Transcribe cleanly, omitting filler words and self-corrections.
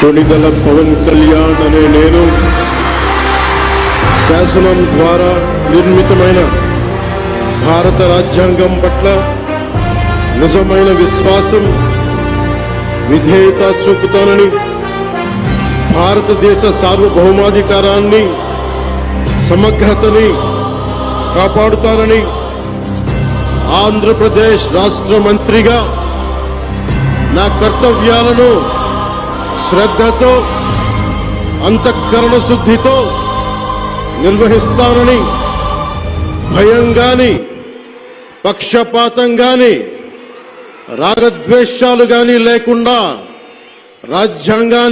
కొణిదెల పవన్ కళ్యాణ్ అనే నేను శాసనం ద్వారా నిర్మితమైన భారత రాజ్యాంగం పట్ల నిజమైన విశ్వాసం, విధేయత చూపుతానని, భారతదేశ సార్వభౌమాధికారాన్ని, సమగ్రతని కాపాడుతానని ఆంధ్రప్రదేశ్ రాష్ట్ర మంత్రిగా నా కర్తవ్యాలను శ్రద్ధతో, అంతఃకరణ శుద్ధితో నిర్వహిస్తానని, భయం గాని, పక్షపాతం గాని, రాగద్వేషాలు గాని లేకుండా రాజ్యాంగాన్ని